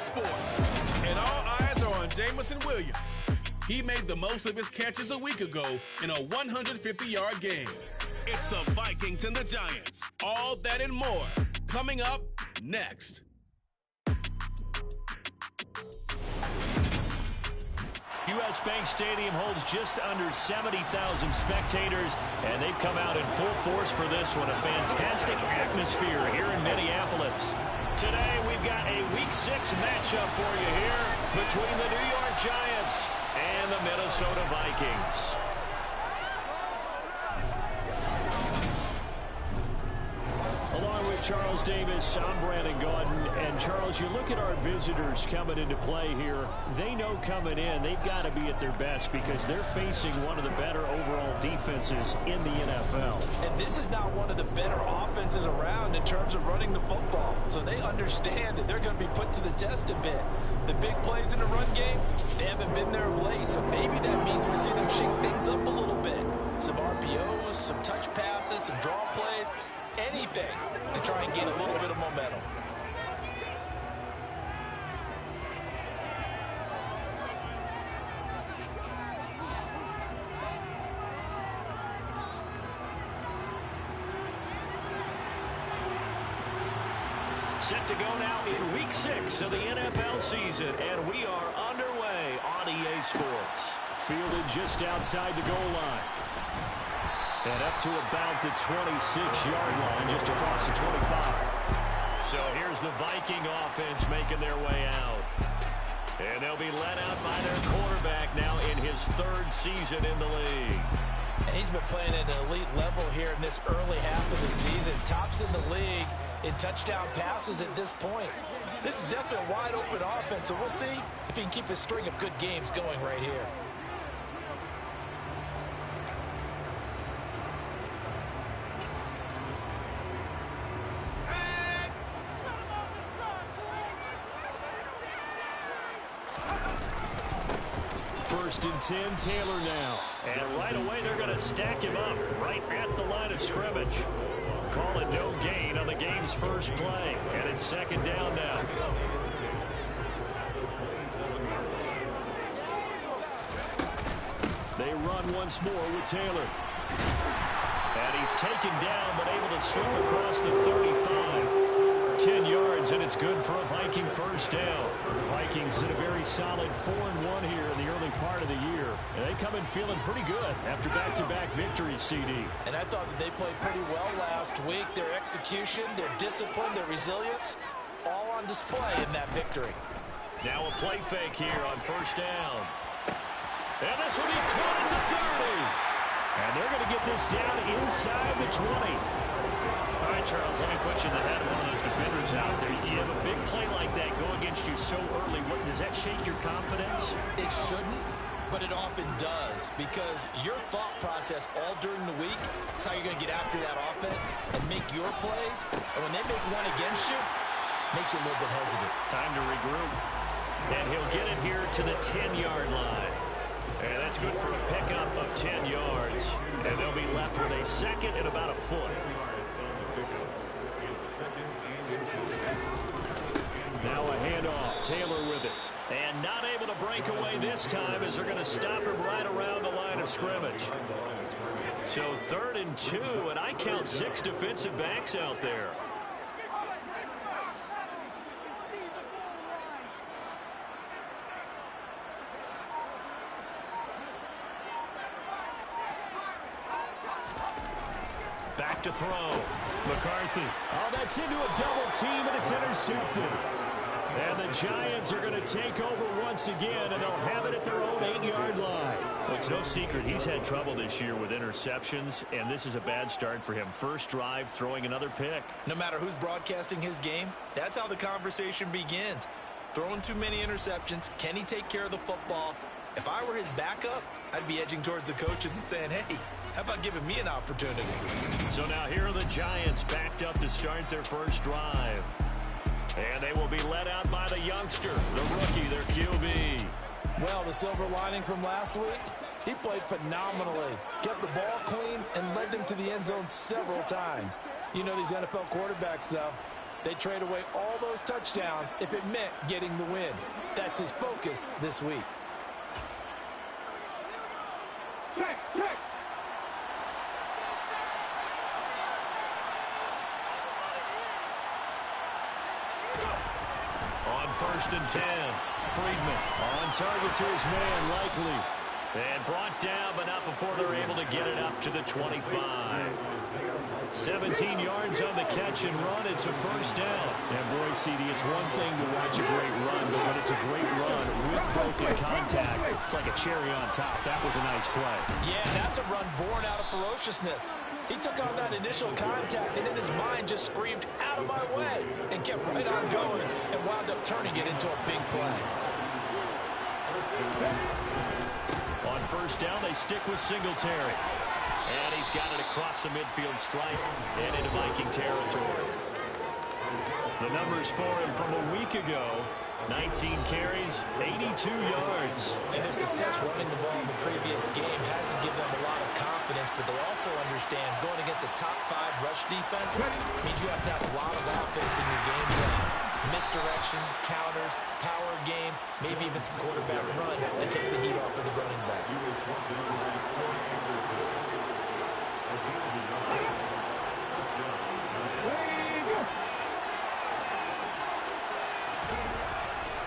Sports. And all eyes are on Jamison Williams. He made the most of his catches a week ago in a 150-yard game. It's the Vikings and the Giants. All that and more coming up next. U.S. Bank Stadium holds just under 70,000 spectators, and they've come out in full force for this one. A fantastic atmosphere here in Minneapolis. Today, we've got a Week 6 matchup for you here between the New York Giants and the Minnesota Vikings. Along with Charles Davis, I'm Brandon Gaudin. And Charles, you look at our visitors coming into play here. They know coming in they've got to be at their best because they're facing one of the better overall defenses in the NFL. And this is not one of the better offenses around in terms of running the football. So they understand that they're going to be put to the test a bit. The big plays in the run game, they haven't been there of late. So maybe that means we see them shake things up a little bit. Some RPOs, some touch passes, some draw plays. Anything to try and gain a little bit of momentum. Set to go now in Week 6 of the NFL season, and we are underway on EA Sports. Fielded just outside the goal line. And up to about the 26-yard line, just across the 25. So here's the Viking offense making their way out. And they'll be led out by their quarterback now in his third season in the league. And he's been playing at an elite level here in this early half of the season. Tops in the league in touchdown passes at this point. This is definitely a wide-open offense, so we'll see if he can keep his string of good games going right here. First and 10, Taylor now. And right away, they're going to stack him up right at the line of scrimmage. Call it no gain on the game's first play. And it's second down now. They run once more with Taylor. And he's taken down, but able to slip across the 35. 10 yards, and it's good for a Viking first down. The Vikings did a very solid 4-1 here in the early part of the year. And they come in feeling pretty good after back-to-back victories, CD. And I thought that they played pretty well last week. Their execution, their discipline, their resilience, all on display in that victory. Now a play fake here on first down. And this will be caught at the 30. And they're going to get this down inside the 20. All right, Charles, let me put you in the head of one of those defenders out there. You have a big play like that go against you so early. Does that shake your confidence? It shouldn't, but it often does, because your thought process all during the week is how you're going to get after that offense and make your plays. And when they make one against you, it makes you a little bit hesitant. Time to regroup. And he'll get it here to the 10-yard line. And that's good for a pickup of 10 yards. And they'll be left with a second and about a foot. Now a handoff. Taylor with it. And not able to break away this time as they're going to stop him right around the line of scrimmage. So 3rd and 2, and I count 6 defensive backs out there. Back to throw. McCarthy. Oh, that's into a double team, and it's intercepted. And the Giants are going to take over once again, and they'll have it at their own 8-yard line. Well, it's no secret he's had trouble this year with interceptions, and this is a bad start for him. First drive, throwing another pick. No matter who's broadcasting his game, that's how the conversation begins. Throwing too many interceptions. Can he take care of the football? If I were his backup, I'd be edging towards the coaches and saying, hey, how about giving me an opportunity? So now here are the Giants backed up to start their first drive. And they will be led out by the youngster, the rookie, their QB. Well, the silver lining from last week, he played phenomenally. Kept the ball clean and led them to the end zone several times. You know these NFL quarterbacks, though, They'd trade away all those touchdowns if it meant getting the win. That's his focus this week. On 1st and 10, Friedman on target to his man, Likely. And brought down, but not before they're able to get it up to the 25. 17 yards on the catch and run. It's a first down. And boy, CD, it's one thing to watch a great run, but when it's a great run with broken contact, it's like a cherry on top. That was a nice play. Yeah, that's a run born out of ferociousness. He took on that initial contact and in his mind just screamed, "Out of my way," and kept right on going and wound up turning it into a big play. On 1st down, they stick with Singletary. And he's got it across the midfield stripe and into Viking territory. The numbers for him from a week ago: 19 carries, 82 yards. And their success running the ball in the previous game has to give them a lot of confidence, but they also understand going against a top 5 rush defense means you have to have a lot of offense in your game plan. Misdirection, counters, power game, maybe even some quarterback run to take the heat off of the running back.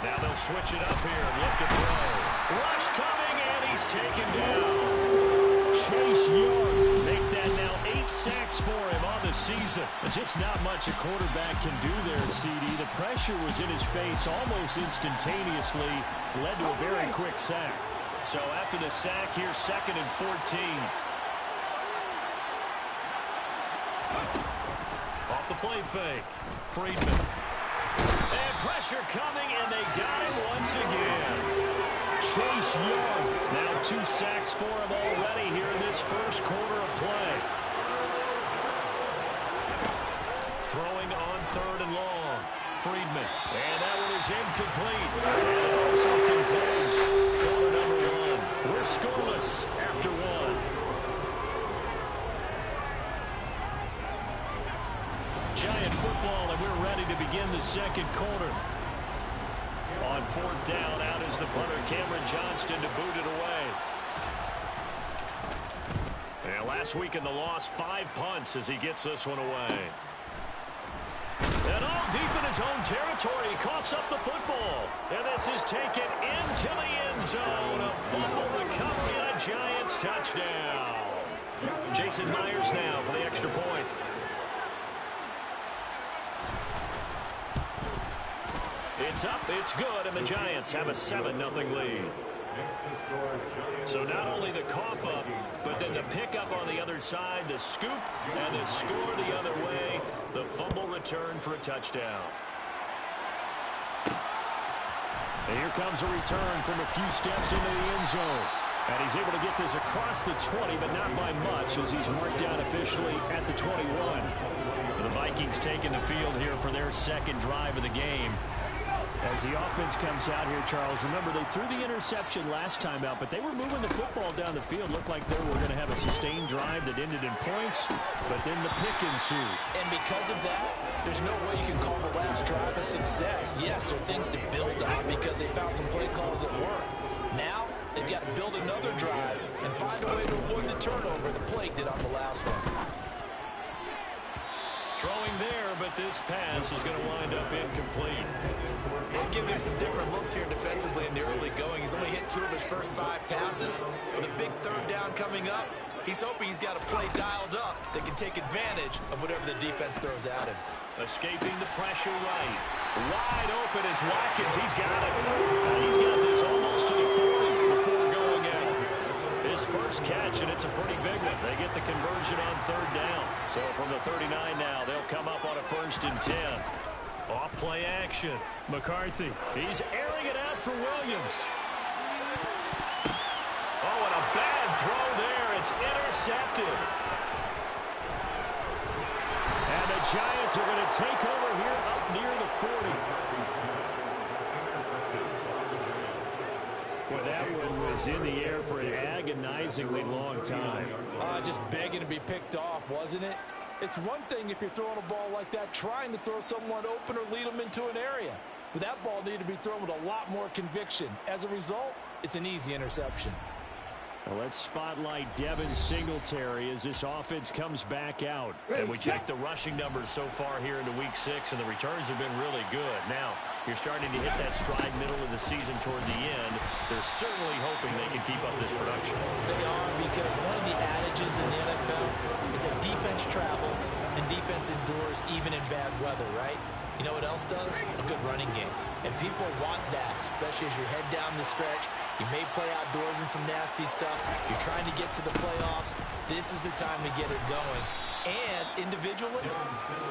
Now they'll switch it up here and look to throw. Rush coming, and he's taken down. Chase Young make that now 8 sacks for him on the season. Just not much a quarterback can do there, CD. The pressure was in his face almost instantaneously, led to a very quick sack. So after the sack, here's 2nd and 14. Off the play fake, Friedman. And pressure coming, and they got him once again. Chase Young, now 2 sacks for him already here in this first quarter of play. Throwing on 3rd and long, Friedman. And that one is incomplete. And it also concludes quarter number 1. We're scoreless after 1. Giant football, and we're ready to begin the second quarter. On 4th down, out is the punter, Cameron Johnston, to boot it away. And last week in the loss, 5 punts as he gets this one away. And all deep in his own territory, he coughs up the football. And this is taken into the end zone. A fumble recovery and a Giants touchdown. Jason Myers now for the extra point. It's up, it's good, and the Giants have a 7-0 lead. So not only the cough up, but then the pickup on the other side, the scoop, and the score the other way, the fumble return for a touchdown. And here comes a return from a few steps into the end zone. And he's able to get this across the 20, but not by much, as he's marked down officially at the 21. The Vikings taking the field here for their second drive of the game. As the offense comes out here, Charles, remember they threw the interception last time out, but they were moving the football down the field. Looked like they were going to have a sustained drive that ended in points, but then the pick ensued. And because of that, there's no way you can call the last drive a success. Yes, there are things to build on because they found some play calls that work. Now, they've got to build another drive and find a way to avoid the turnover the plague did on the last one. Throwing there, but this pass is going to wind up incomplete. They've given him some different looks here defensively in the early going. He's only hit 2 of his first 5 passes. With a big 3rd down coming up, he's hoping he's got a play dialed up that can take advantage of whatever the defense throws at him. Escaping the pressure right. Wide open is Watkins. He's got it. He's got this almost to the 40 before going out. His first catch, and it's a pretty big one. They get the conversion on 3rd down. So from the 39 now, they'll come up on a 1st and 10. Off play action. McCarthy. He's airing it out for Williams. Oh, and a bad throw there. It's intercepted. And the Giants are going to take over here up near the 40. Well, that one was in the air for an agonizingly long time. Just begging to be picked off, wasn't it? It's one thing if you're throwing a ball like that, trying to throw someone open or lead them into an area. But that ball needed to be thrown with a lot more conviction. As a result, it's an easy interception. Well, let's spotlight Devin Singletary as this offense comes back out. And we check the rushing numbers so far here into Week 6, and the returns have been really good. Now, you're starting to hit that stride middle of the season toward the end. They're certainly hoping they can keep up this production. They are, because one of the adages in the NFL is that defense travels and defense endures even in bad weather, right? You know what else does? A good running game. And people want that, especially as you head down the stretch. You may play outdoors in some nasty stuff. You're trying to get to the playoffs. This is the time to get it going. And individually,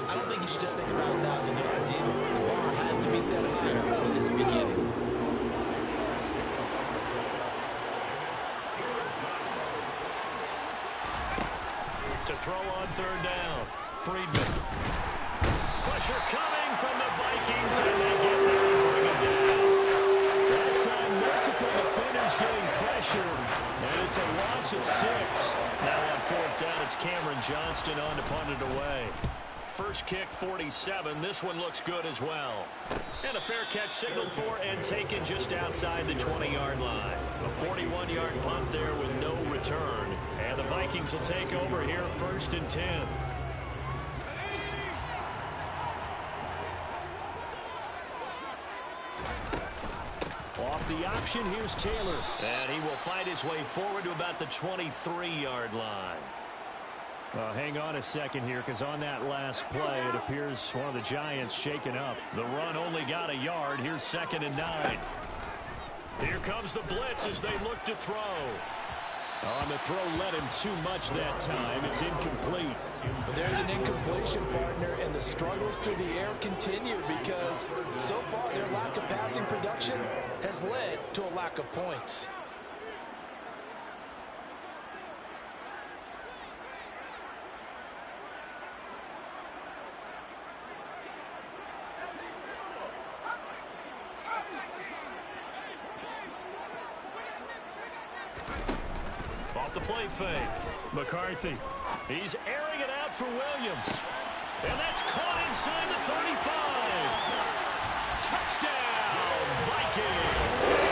I don't think you should just think about 1,000 yards either. The bar has to be set higher with this beginning. To throw on third down, Friedman. Pressure coming from the Vikings, and they get there and bring it down. That's on multiple defenders getting pressured, and it's a loss of 6. Now on fourth down, it's Cameron Johnston on to punt it away. First kick, 47. This one looks good as well. And a fair catch signaled for and taken just outside the 20-yard line. A 41-yard punt there with no return. And the Vikings will take over here, 1st and 10. Off the option, here's Taylor. And he will fight his way forward to about the 23-yard line. Hang on a second here, because on that last play, it appears one of the Giants shaken up. The run only got a yard. Here's 2nd and 9. Here comes the blitz as they look to throw. On the throw led him too much that time. It's incomplete. But there's an incompletion, partner, and the struggles through the air continue because so far their lack of passing production has led to a lack of points. Off the play fake. McCarthy. He's airing it out for Williams. And that's caught inside the 35. Touchdown, Vikings.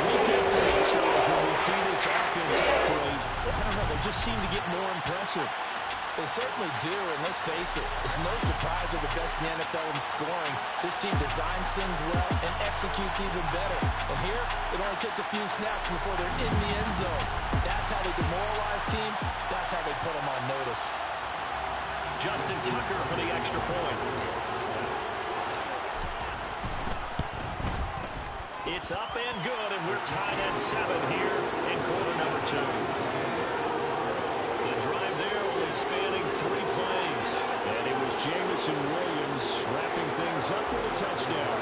Week after week, Charles, when we see this offense operate, I don't know, they just seem to get more impressive. They certainly do, and let's face it, it's no surprise they're the best in the NFL in scoring. This team designs things well and executes even better. And here, it only takes a few snaps before they're in the end zone. That's how they demoralize teams. That's how they put them on notice. Justin Tucker for the extra point. It's up and good, and we're tied at 7 here in quarter number 2. The drive there only spanning 3 plays. And it was Jamison Williams wrapping things up with a touchdown.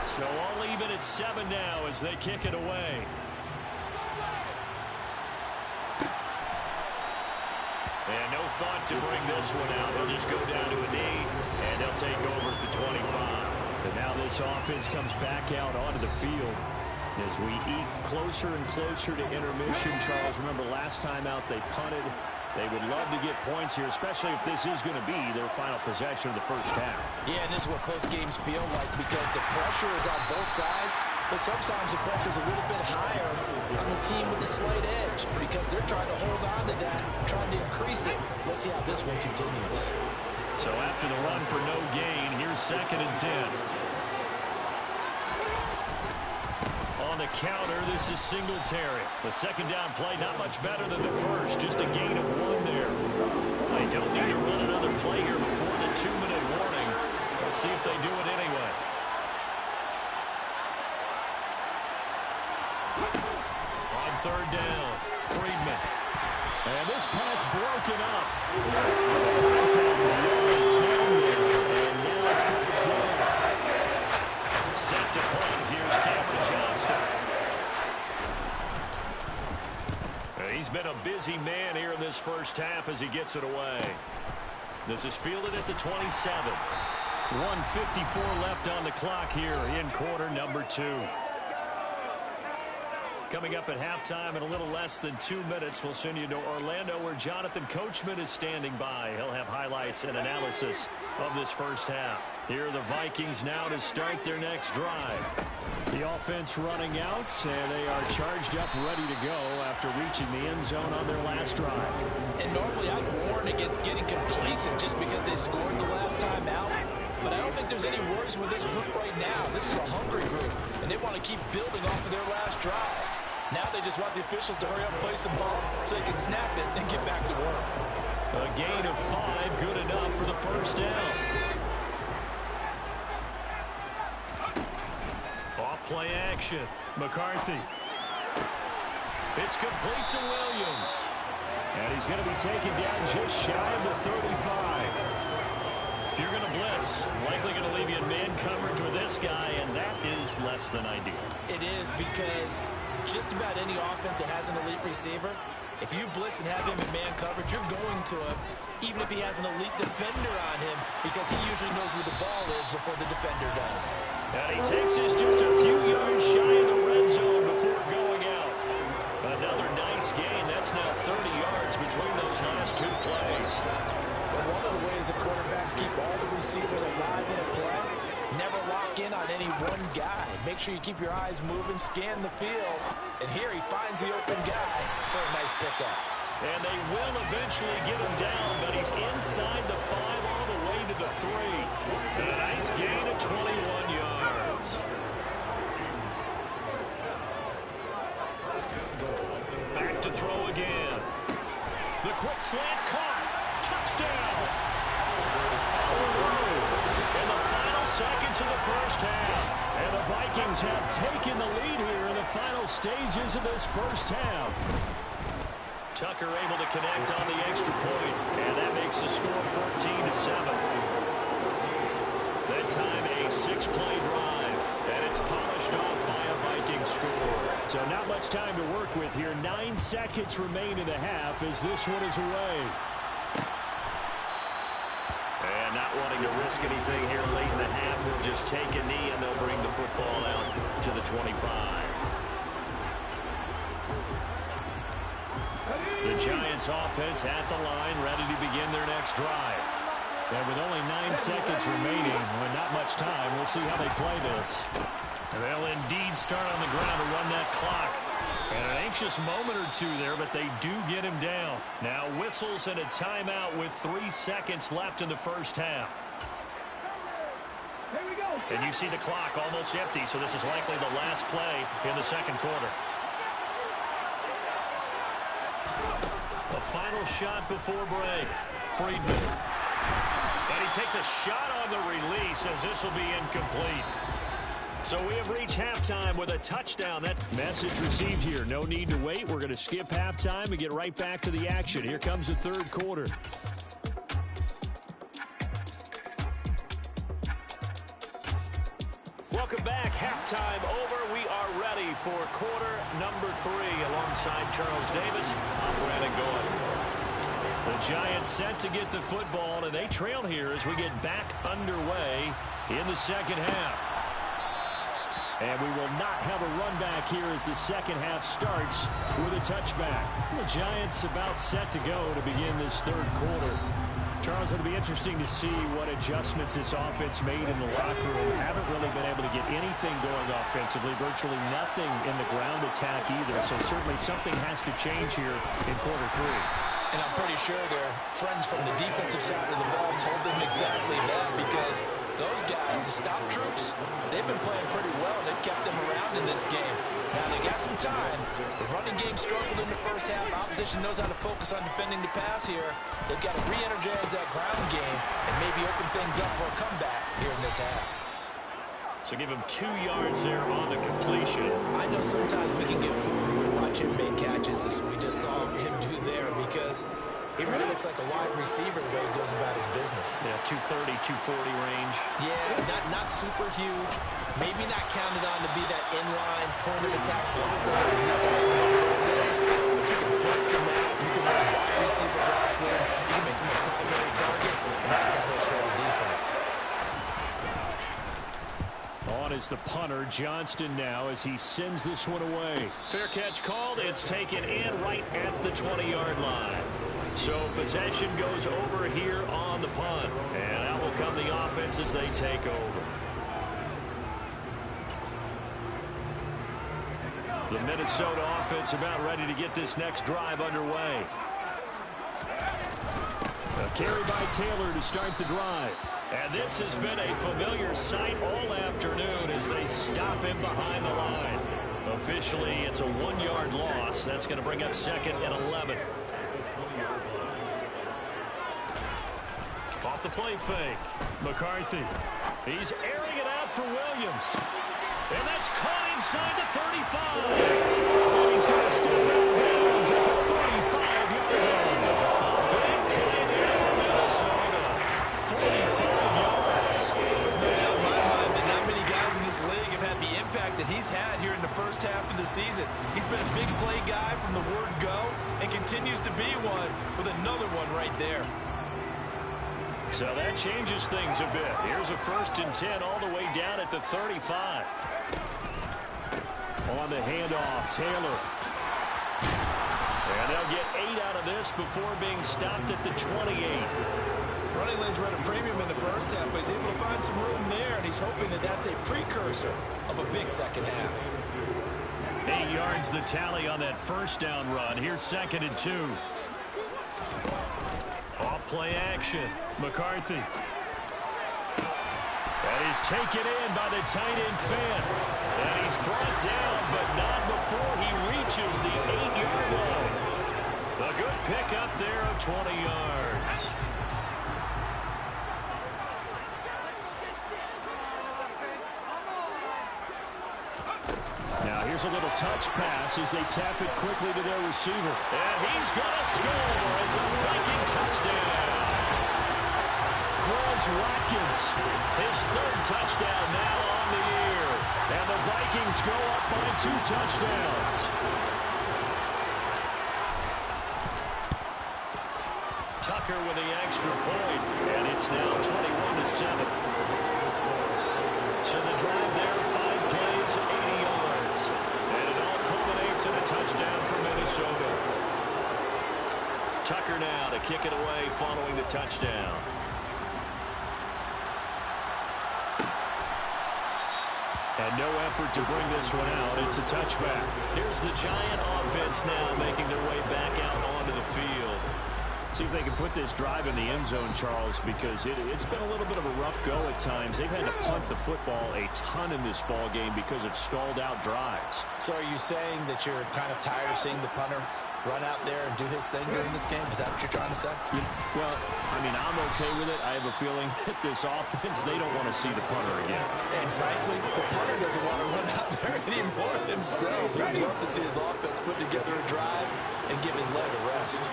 So all even at 7 now as they kick it away. And no thought to bring this one out. He'll just go down to a knee, and they'll take over at the 25. And now this offense comes back out onto the field. As we eat closer and closer to intermission, Charles, remember last time out they punted. They would love to get points here, especially if this is going to be their final possession of the first half. Yeah, and this is what close games feel like because the pressure is on both sides, but sometimes the pressure is a little bit higher on the team with the slight edge because they're trying to hold on to that, trying to increase it. Let's see how this one continues. So after the run for no gain, here's 2nd and 10. On the counter, this is Singletary. The second down play, not much better than the first. Just a gain of 1 there. They don't need to run another play here before the 2-minute warning. Let's see if they do it anyway. On third down, Friedman. And this pass broken up. Contact with 10 there. And now 4th down. Set to punt. Here's Cameron Johnston. He's been a busy man here in this first half as he gets it away. This is fielded at the 27. 1:54 left on the clock here in quarter number 2. Coming up at halftime in a little less than 2 minutes, we'll send you to Orlando where Jonathan Coachman is standing by. He'll have highlights and analysis of this first half. Here are the Vikings now to start their next drive. The offense running out, and they are charged up, ready to go after reaching the end zone on their last drive. And normally I'd warn against getting complacent just because they scored the last time out. But I don't think there's any worries with this group right now. This is a hungry group, and they want to keep building off of their last drive. Now they just want the officials to hurry up and place the ball so they can snap it and get back to work. A gain of 5, good enough for the first down. Off-play action. McCarthy. It's complete to Williams. And he's going to be taken down just shy of the 35. If you're going to blitz, likely going to leave you in man coverage with this guy, and that is less than ideal. It is, because just about any offense that has an elite receiver, if you blitz and have him in man coverage, you're going to him, even if he has an elite defender on him, because he usually knows where the ball is before the defender does. And he takes this just a few yards shy of the red zone before going out. Another nice gain. That's now 30 yards between those last 2 plays. One of the ways the quarterbacks keep all the receivers alive in a play, never lock in on any one guy. Make sure you keep your eyes moving, scan the field, and here he finds the open guy for a nice pickup. And they will eventually get him down, but he's inside the 5 all the way to the 3. A nice gain of 21 yards. Back to throw again. The quick slant caught. Touchdown! In the final seconds of the first half. And the Vikings have taken the lead here in the final stages of this first half. Tucker able to connect on the extra point, and that makes the score 14-7. That time a 6-play drive, and it's polished off by a Vikings score. So not much time to work with here. 9 seconds remain in the half as this one is away. And not wanting to risk anything here late in the half, we'll just take a knee and they'll bring the football out to the 25. The Giants offense at the line, ready to begin their next drive. And with only 9 seconds remaining, with not much time, we'll see how they play this. And they'll indeed start on the ground to run that clock. And an anxious moment or two there, but they do get him down. Now whistles and a timeout with 3 seconds left in the first half. Here we go. And you see the clock almost empty, so this is likely the last play in the second quarter. The final shot before break. Friedman. And he takes a shot on the release as this will be incomplete. So we have reached halftime with a touchdown. That message received here. No need to wait. We're going to skip halftime and get right back to the action. Here comes the third quarter. Welcome back. Halftime over. We are ready for quarter number 3 alongside Charles Davis. I'm Brandon Gould. The Giants set to get the football, and they trail here as we get back underway in the second half. And we will not have a run back here as the second half starts with a touchback. The Giants about set to go to begin this third quarter. Charles, it'll be interesting to see what adjustments this offense made in the locker room. Haven't really been able to get anything going offensively. Virtually nothing in the ground attack either. So certainly something has to change here in quarter 3. And I'm pretty sure their friends from the defensive side of the ball told them exactly that, because those guys, the stop troops, they've been playing pretty well. They've kept them around in this game. Now they got some time. The running game struggled in the first half. Opposition knows how to focus on defending the pass here. They've got to re-energize that ground game and maybe open things up for a comeback here in this half. So give him 2 yards there on the completion. I know sometimes we can get fooled when we watch him make catches, as we just saw him do there, because he really looks like a wide receiver the way he goes about his business. Yeah, 230, 240 range. Yeah, not super huge. Maybe not counted on to be that inline point of attack blocker that we used to have in the old days, but you can flex him out. You can run wide receiver routes with him. You can make him a primary target, and that's how he'll show the defense. On on as the punter. Johnston now as he sends this one away. Fair catch called. It's taken in right at the 20-yard line. So possession goes over here on the punt. And out will come the offense as they take over. The Minnesota offense about ready to get this next drive underway. A carry by Taylor to start the drive. And this has been a familiar sight all afternoon as they stop him behind the line. Officially, it's a 1-yard loss. That's going to bring up 2nd and 11. Off the play fake. McCarthy. He's airing it out for Williams. And that's caught inside the 35. And he's going to step out of bounds at the 35-yard line. A big play there for Minnesota. 45 yards. There's no doubt in my mind that not many guys in this league have had the impact that he's had here in the first half of the season. He's been a big play guy from the word go and continues to be one with another one right there. So that changes things a bit. Here's a 1st and 10 all the way down at the 35. On the handoff, Taylor. And they'll get 8 out of this before being stopped at the 28. Running lanes run a premium in the first half, but he's able to find some room there, and he's hoping that that's a precursor of a big second half. 8 yards the tally on that first down run. Here's 2nd and 2. Off play action. McCarthy. That is taken in by the tight end Fant. And he's brought down, but not before he reaches the 8-yard line. A good pickup there of 20 yards. Now here's a little touch pass as they tap it quickly to their receiver. And he's going to score. It's a Viking touchdown. Quez Watkins, his 3rd touchdown now on the year. And the Vikings go up by 2 touchdowns. Tucker with the extra point, and it's now 21-7. So the drive there, 5 plays, 80 yards. And it all culminates in a touchdown for Minnesota. Tucker now to kick it away following the touchdown. And no effort to bring this one out. It's a touchback. Here's the Giant offense now making their way back out onto the field. See if they can put this drive in the end zone, Charles, because it's been a little bit of a rough go at times. They've had to punt the football a ton in this ball game because of stalled out drives. So are you saying that you're kind of tired of seeing the punter run out there and do his thing during this game? Is that what you're trying to say? Well, I mean, I'm okay with it. I have a feeling that this offense, they don't want to see the punter again. And frankly, the punter doesn't want to run out there anymore himself. He'd love to see his offense put together a drive and give his leg a rest.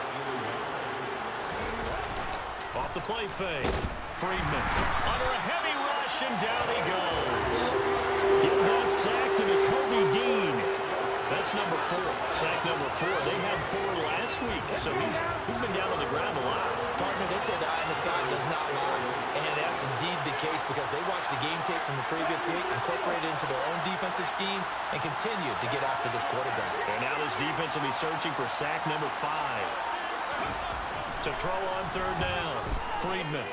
Off the play fake. Friedman under a heavy rush, and down he goes. Give that sack to Kobe Dean. That's number 4. Sack number 4. They had 4 last week, so he's been down on the ground a lot. Partner, they say the eye in the sky does not lie. And that's indeed the case because they watched the game tape from the previous week, incorporated it into their own defensive scheme, and continued to get after this quarterback. And now this defense will be searching for sack number 5. To throw on 3rd down. Friedman.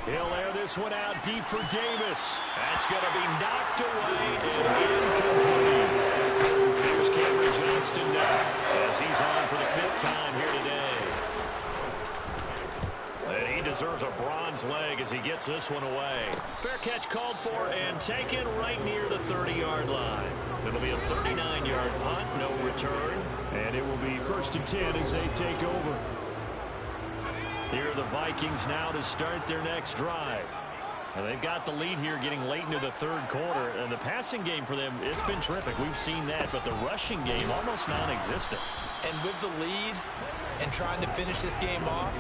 He'll air this one out deep for Davis. That's going to be knocked away and incomplete. Here's Cameron Johnston now as he's on for the 5th time here today. And he deserves a bronze leg as he gets this one away. Fair catch called for and taken right near the 30-yard line. It'll be a 39-yard punt, no return. And it will be 1st and 10 as they take over. Here are the Vikings now to start their next drive. And they've got the lead here getting late into the 3rd quarter. And the passing game for them, it's been terrific. We've seen that. But the rushing game, almost non-existent. And with the lead and trying to finish this game off,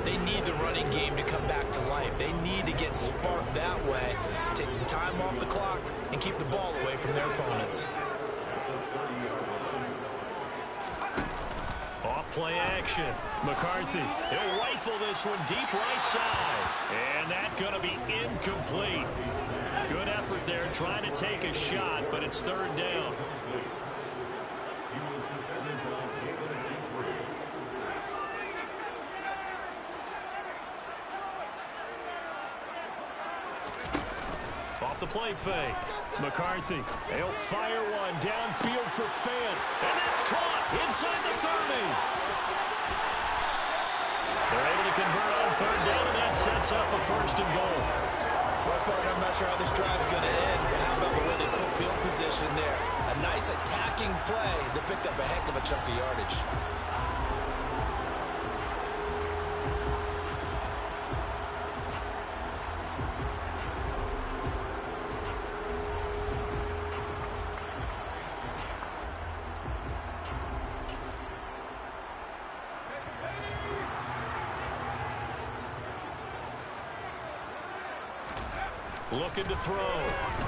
they need the running game to come back to life. They need to get sparked that way, take some time off the clock, and keep the ball away from their opponents. Off-play action. McCarthy. He'll rifle this one deep right side. And that's going to be incomplete. Good effort there trying to take a shot, but it's third down. Off the play fake. McCarthy, they'll fire one downfield for Fan, and that's caught inside the 30. They're able to convert on third down, and that sets up a first and goal. Well, partner, I'm not sure how this drive's going to end, but how about the way they flip field position there? A nice attacking play that picked up a heck of a chunk of yardage. Looking to throw.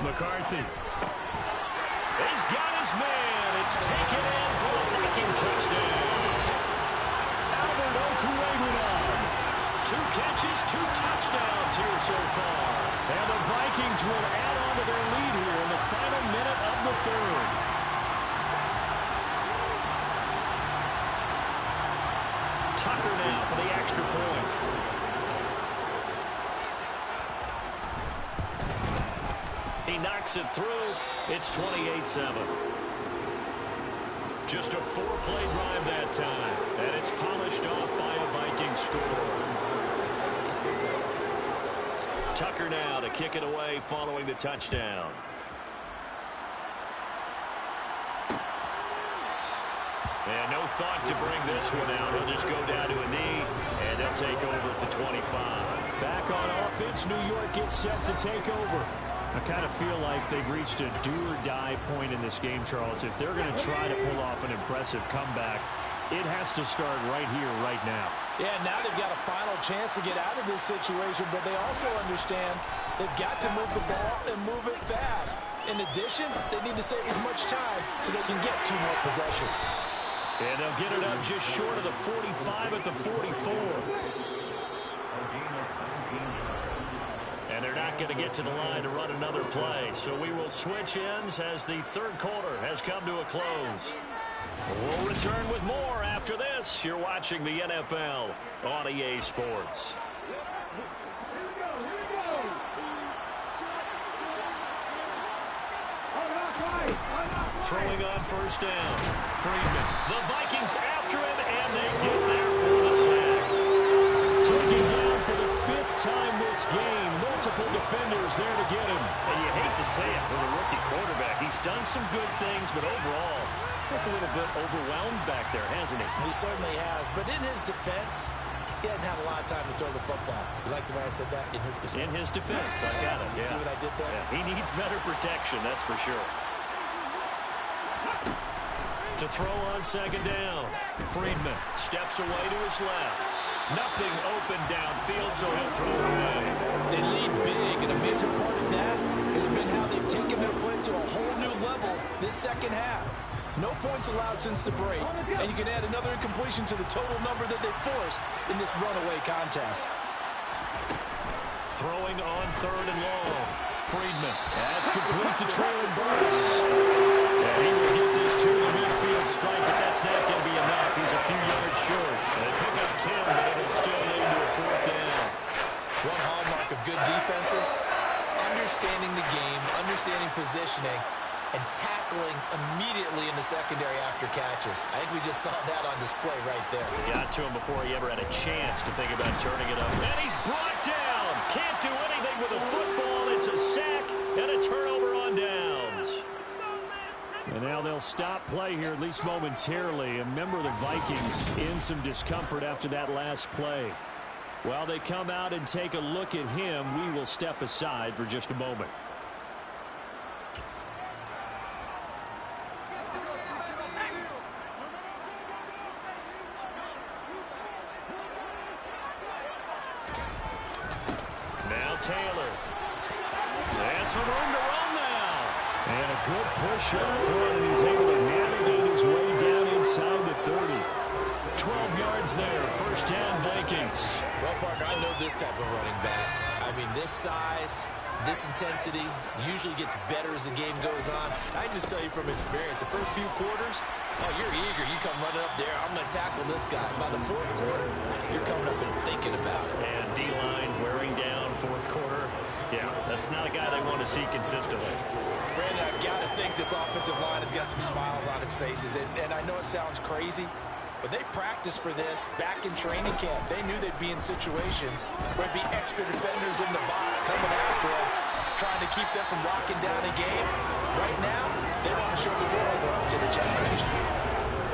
McCarthy. He's got his man. It's taken in for a Viking touchdown. Albert Okwuegbunam. 2 catches, 2 touchdowns here so far. And the Vikings will add on to their lead here in the final minute of the third. Tucker now for the extra point. He knocks it through. It's 28-7. Just a 4-play drive that time. And it's polished off by a Viking score. Tucker now to kick it away following the touchdown. And no thought to bring this one out. He'll just go down to a knee, and they'll take over at the 25. Back on offense, New York gets set to take over. I kind of feel like they've reached a do-or-die point in this game, Charles. If they're going to try to pull off an impressive comeback, it has to start right here, right now. Yeah, now they've got a final chance to get out of this situation, but they also understand they've got to move the ball and move it fast. In addition, they need to save as much time so they can get 2 more possessions. And they'll get it up just short of the 45 at the 44. And they're not going to get to the line to run another play. So we will switch ends as the third quarter has come to a close. We'll return with more after this. You're watching the NFL on EA Sports. Throwing on first down. Friedman. The Vikings after him, and they get there for the sack. Taken down for the 5th time this game. Multiple defenders there to get him. And you hate to say it with a rookie quarterback. He's done some good things, but overall, looked a little bit overwhelmed back there, hasn't he? He certainly has. But in his defense, he hasn't had a lot of time to throw the football. You like the way I said that? In his defense. In his defense. I got it. You see what I did there? Yeah, he needs better protection, that's for sure. To throw on second down. Friedman steps away to his left. Nothing open downfield, so he'll throw it away. They lead big, and a major part of that has been how they've taken their play to a whole new level this second half. No points allowed since the break, and you can add another incompletion to the total number that they forced in this runaway contest. Throwing on third and long. Friedman. That's complete to Traylon Burks. And he will get this to the midfield strike, but that's not going to be enough. He's a few yards short. And they pick up 10, but it'll still lead to a 4th down. One hallmark of good defenses is understanding the game, understanding positioning, and tackling immediately in the secondary after catches. I think we just saw that on display right there. Got to him before he ever had a chance to think about turning it up. And he's brought down. Can't do anything with a football. It's a sack and a turnover on downs. And now they'll stop play here, at least momentarily. And remember, the Vikings in some discomfort after that last play. While they come out and take a look at him, we will step aside for just a moment. Taylor. And some room to run now. And a good push up front, and he's able to navigate his way down inside the 30. 12 yards there. First down, Vikings. Well, partner, I know this type of running back. I mean, this size, this intensity usually gets better as the game goes on. I can just tell you from experience, the first few quarters, oh, you're eager. You come running up there. I'm going to tackle this guy. By the fourth quarter, you're coming up and thinking about it. And D-line wearing down fourth quarter. Yeah, that's not a guy they want to see consistently. Brandon, I've got to think this offensive line has got some smiles on its faces. And I know it sounds crazy, but they practiced for this back in training camp. They knew they'd be in situations where there'd be extra defenders in the box coming after them, trying to keep them from locking down a game. Right now, they want to show the world they're up to the challenge.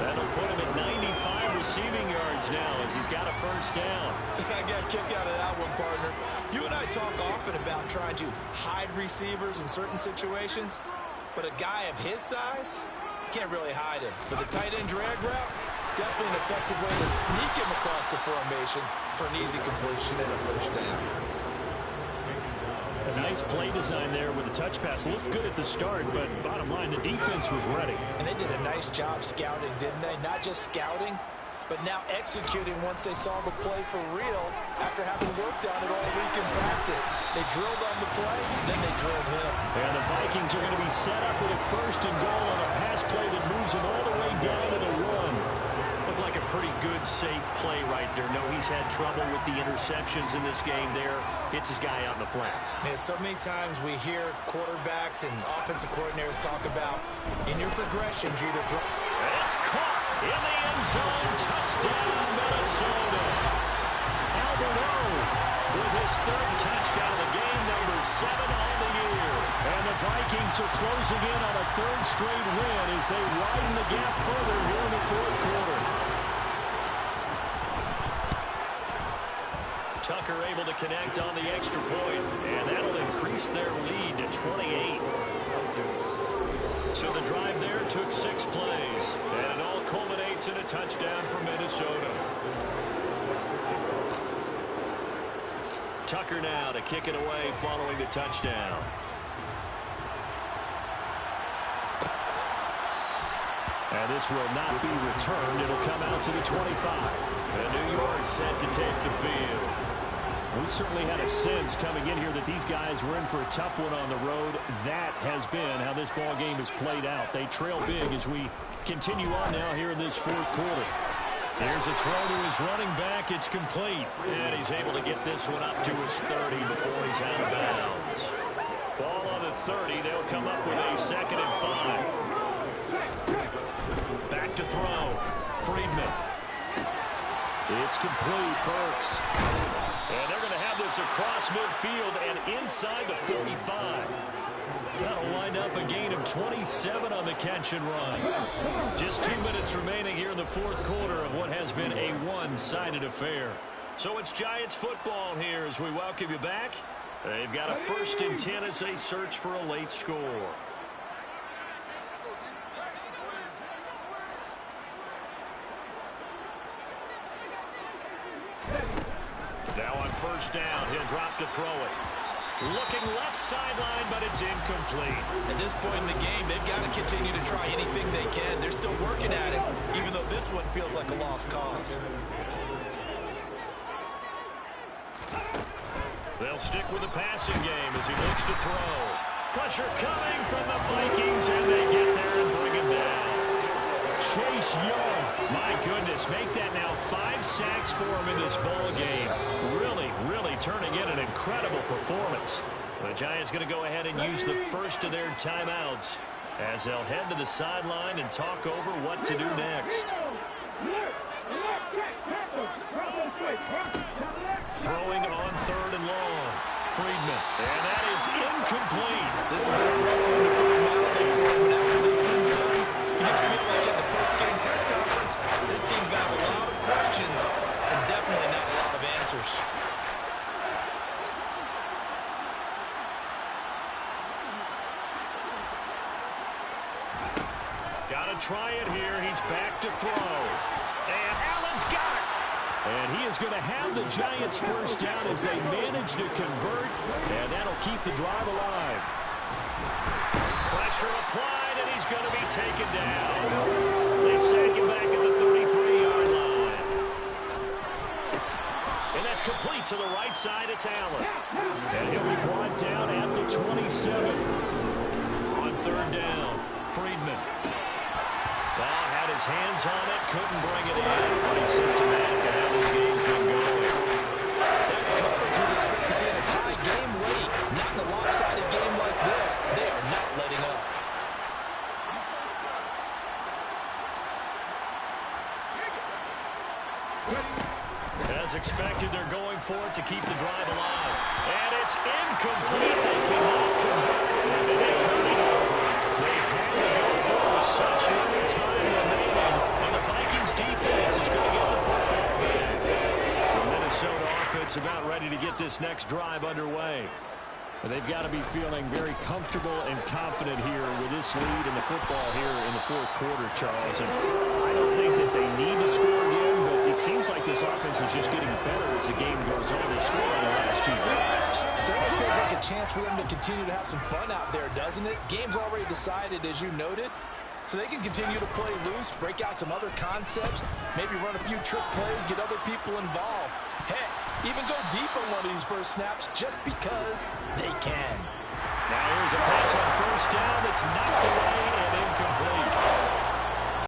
That'll put him at 95 receiving yards now as he's got a first down. I got a kick out of that one, partner. You and I talk often about trying to hide receivers in certain situations, but a guy of his size can't really hide him. But the tight end drag route, definitely an effective way to sneak him across the formation for an easy completion and a first down. A nice play design there with the touch pass. Looked good at the start, but bottom line, the defense was ready. And they did a nice job scouting, didn't they? Not just scouting, but now executing once they saw the play for real after having worked on it all week in practice. They drilled on the play, then they drilled him. And the Vikings are going to be set up with a first and goal on a pass play that moves them all the way down to the run. Looked like a pretty good, safe play right there. No, he's had trouble with the interceptions in this game there. Hits his guy out in the flat. Man, so many times we hear quarterbacks and offensive coordinators talk about in your progressions, you either throw. It's caught in the end zone. Touchdown, Minnesota. Albert O with his third touchdown of the game, number 7 on the year. And the Vikings are closing in on a third straight win as they widen the gap further here in the fourth quarter. Tucker able to connect on the extra point, and that'll increase their lead to 28. So the drive there took 6 plays, and it all culminates in a touchdown for Minnesota. Tucker now to kick it away following the touchdown. And this will not be returned. It'll come out to the 25. And New York set to take the field. We certainly had a sense coming in here that these guys were in for a tough one on the road. That has been how this ball game has played out. They trail big as we continue on now here in this fourth quarter. Here's a throw to his running back. It's complete. And he's able to get this one up to his 30 before he's out of bounds. Ball on the 30. They'll come up with a 2nd and 5. Back to throw. Friedman. It's complete. Burks. And they're going to have this across midfield and inside the 45. That'll wind up a gain of 27 on the catch and run. Just 2 minutes remaining here in the fourth quarter of what has been a one-sided affair. So it's Giants football here as we welcome you back. They've got a 1st and 10 as they search for a late score. Now on first down, he'll drop to throw it. Looking left sideline, but it's incomplete. At this point in the game, they've got to continue to try anything they can. They're still working at it, even though this one feels like a lost cause. They'll stick with the passing game as he looks to throw. Pressure coming from the Vikings, and they get there and bring him down. Chase Young, my goodness, make that now 5 sacks for him in this ball game. Really turning in an incredible performance. The Giants going to go ahead and use the first of their timeouts as they'll head to the sideline and talk over what to do next. Throwing on 3rd and long. Friedman, and that is incomplete. This is a rough one to put him out there for him, and after this one's done, you just feel like at the post-game press conference, this team's got a lot of questions and definitely not a lot of answers. Got to try it here. He's back to throw. And Allen's got it. And he is going to have the Giants first down as they manage to convert. And that'll keep the drive alive. Pressure applied, and he's going to be taken down. They sack him back at the 33-yard line. And that's complete to the right side. It's Allen. And he'll be brought down at the 27. On third down, Friedman. Well, had his hands on it, couldn't bring it in. Pretty symptomatic of how this game's been going. That's coverage you'd expect to see in a tie game late. Not in a lopsided game like this. They are not letting up. As expected, they're going for it to keep the drive alive. And it's incomplete. They cannot convert it. And they turn it over. They had to go for it with such little time remaining. And the Vikings defense is going to get the football back. The Minnesota offense about ready to get this next drive underway. But they've got to be feeling very comfortable and confident here with this lead in the football here in the fourth quarter, Charles. And I don't think that they need to score again, but it seems like this offense is just getting better as the game goes on. They've scored on the last two drives. Certainly feels like a chance for them to continue to have some fun out there, doesn't it? Game's already decided, as you noted. So they can continue to play loose, break out some other concepts, maybe run a few trick plays, get other people involved. Heck, even go deep on one of these first snaps just because they can. Now here's a pass on first down that's knocked away.